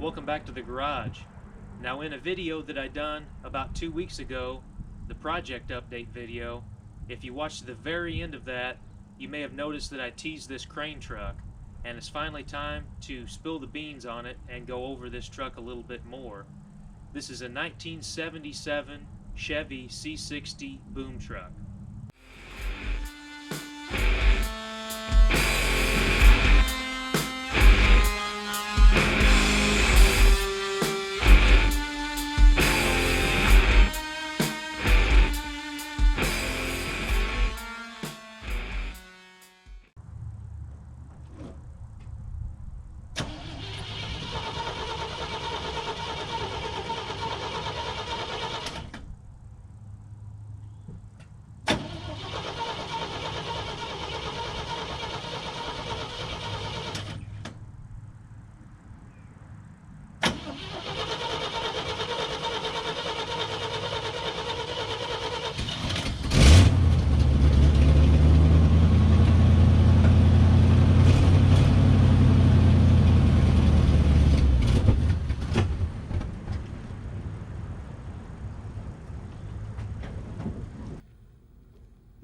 Welcome back to the garage. Now, in a video that I done about 2 weeks ago, the project update video, if you watched the very end of that, you may have noticed that I teased this crane truck, and it's finally time to spill the beans on it and go over this truck a little bit more. This is a 1977 Chevy C60 boom truck.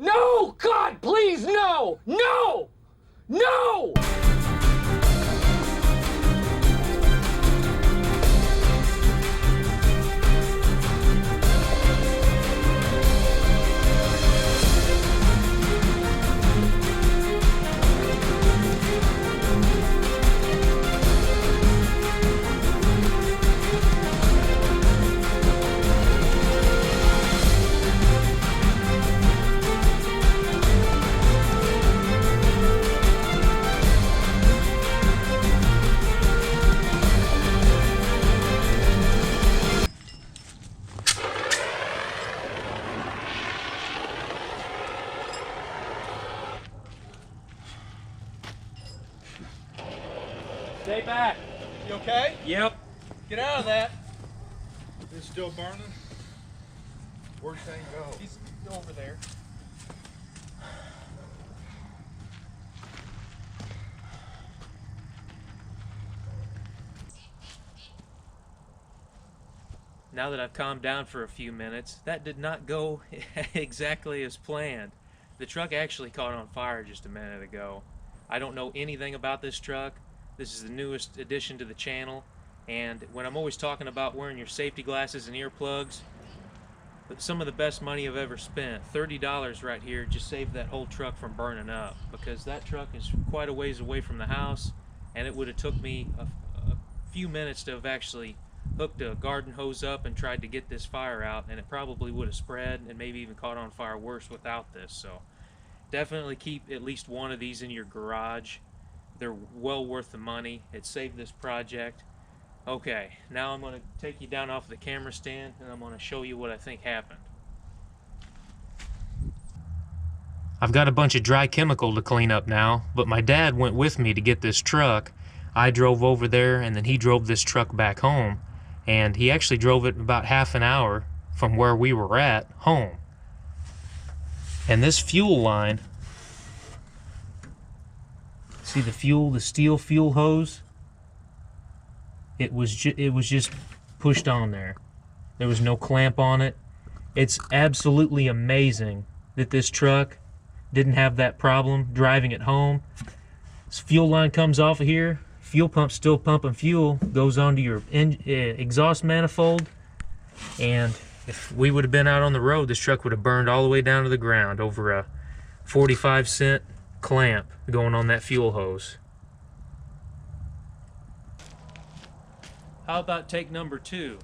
No! God, please, no! No! No! Stay back. You okay? Yep. Get out of that. It's still burning? Where'd thing go? He's over there. Now that I've calmed down for a few minutes, that did not go exactly as planned. The truck actually caught on fire just a minute ago. I don't know anything about this truck. This is the newest addition to the channel, and when I'm always talking about wearing your safety glasses and earplugs, but some of the best money I've ever spent, $30 right here, just saved that whole truck from burning up, because that truck is quite a ways away from the house, and it would have took me a few minutes to have actually hooked a garden hose up and tried to get this fire out, and it probably would have spread and maybe even caught on fire worse without this. So definitely keep at least one of these in your garage. They're well worth the money. It saved this project. Okay, now I'm going to take you down off the camera stand and I'm going to show you what I think happened. I've got a bunch of dry chemical to clean up now, but my dad went with me to get this truck. I drove over there and then he drove this truck back home, and he actually drove it about half an hour from where we were at home. And this fuel line, see the steel fuel hose? It was just pushed on there. There was no clamp on it. It's absolutely amazing that this truck didn't have that problem driving it home. This fuel line comes off of here. Fuel pump's still pumping fuel. Goes onto your exhaust manifold. And if we would have been out on the road, this truck would have burned all the way down to the ground over a 45-cent clamp going on that fuel hose. How about take number 2?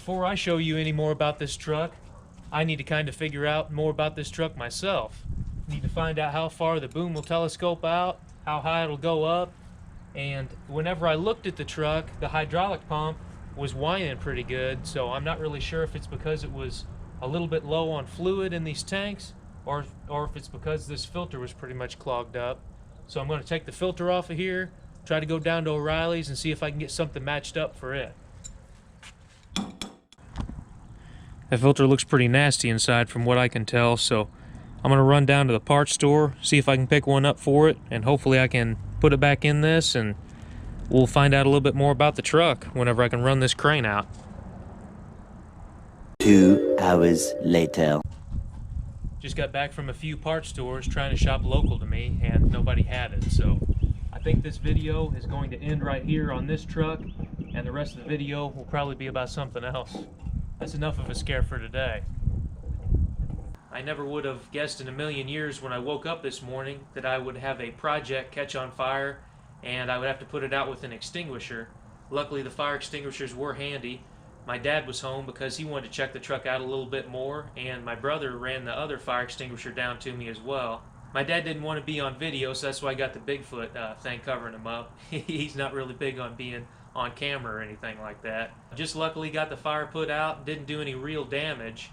before I show you any more about this truck, I need to kind of figure out more about this truck myself. Need to find out how far the boom will telescope out, how high it'll go up, and whenever I looked at the truck, the hydraulic pump was whining pretty good, so I'm not really sure if it's because it was a little bit low on fluid in these tanks, or if it's because this filter was pretty much clogged up. So I'm going to take the filter off of here, try to go down to O'Reilly's and see if I can get something matched up for it. That filter looks pretty nasty inside from what I can tell, so I'm going to run down to the parts store, see if I can pick one up for it, and hopefully I can put it back in this, and we'll find out a little bit more about the truck whenever I can run this crane out. 2 hours later. Just got back from a few parts stores trying to shop local to me, and nobody had it, so I think this video is going to end right here on this truck, and the rest of the video will probably be about something else. That's enough of a scare for today. I never would have guessed in a million years when I woke up this morning that I would have a project catch on fire and I would have to put it out with an extinguisher. Luckily the fire extinguishers were handy. My dad was home because he wanted to check the truck out a little bit more, and my brother ran the other fire extinguisher down to me as well. My dad didn't want to be on video, so that's why I got the Bigfoot thing covering him up. He's not really big on being on camera or anything like that. Just luckily got the fire put out, didn't do any real damage.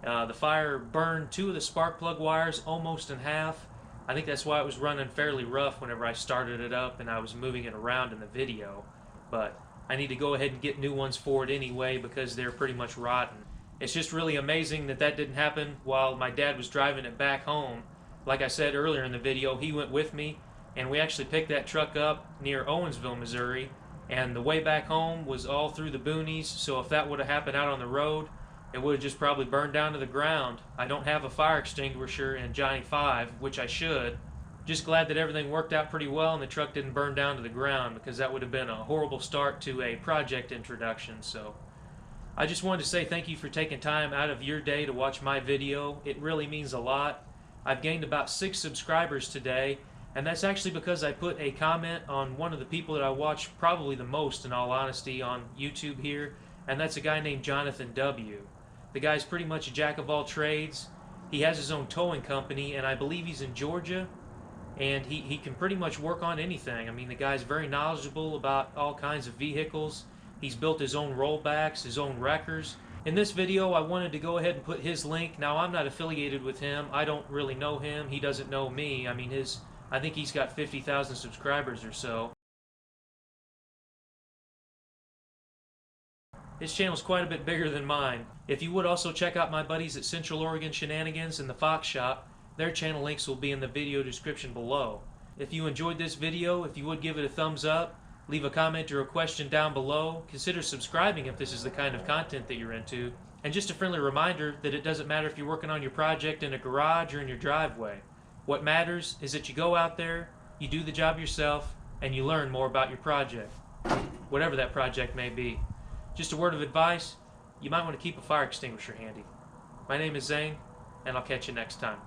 The fire burned 2 of the spark plug wires almost in half. I think that's why it was running fairly rough whenever I started it up and I was moving it around in the video. But I need to go ahead and get new ones for it anyway because they're pretty much rotten. It's just really amazing that that didn't happen while my dad was driving it back home. Like I said earlier in the video, he went with me and we actually picked that truck up near Owensville, Missouri, and the way back home was all through the boonies, so if that would have happened out on the road, it would have just probably burned down to the ground. I don't have a fire extinguisher in Johnny 5, which I should. Just glad that everything worked out pretty well and the truck didn't burn down to the ground, because that would have been a horrible start to a project introduction. So I just wanted to say thank you for taking time out of your day to watch my video. It really means a lot. I've gained about 6 subscribers today, and that's actually because I put a comment on one of the people that I watch probably the most, in all honesty, on YouTube here, and that's a guy named Jonathan W. The guy's pretty much a jack of all trades. He has his own towing company, and I believe he's in Georgia, and he can pretty much work on anything. I mean, the guy's very knowledgeable about all kinds of vehicles. He's built his own rollbacks, his own wreckers. In this video, I wanted to go ahead and put his link. Now, I'm not affiliated with him. I don't really know him. He doesn't know me. I mean, I think he's got 50,000 subscribers or so. His channel's quite a bit bigger than mine. If you would also check out my buddies at Central Oregon Shenanigans and the Fox Shop, their channel links will be in the video description below. If you enjoyed this video, if you would give it a thumbs up, leave a comment or a question down below, consider subscribing if this is the kind of content that you're into, and just a friendly reminder that it doesn't matter if you're working on your project in a garage or in your driveway. What matters is that you go out there, you do the job yourself, and you learn more about your project, whatever that project may be. Just a word of advice, you might want to keep a fire extinguisher handy. My name is Zane, and I'll catch you next time.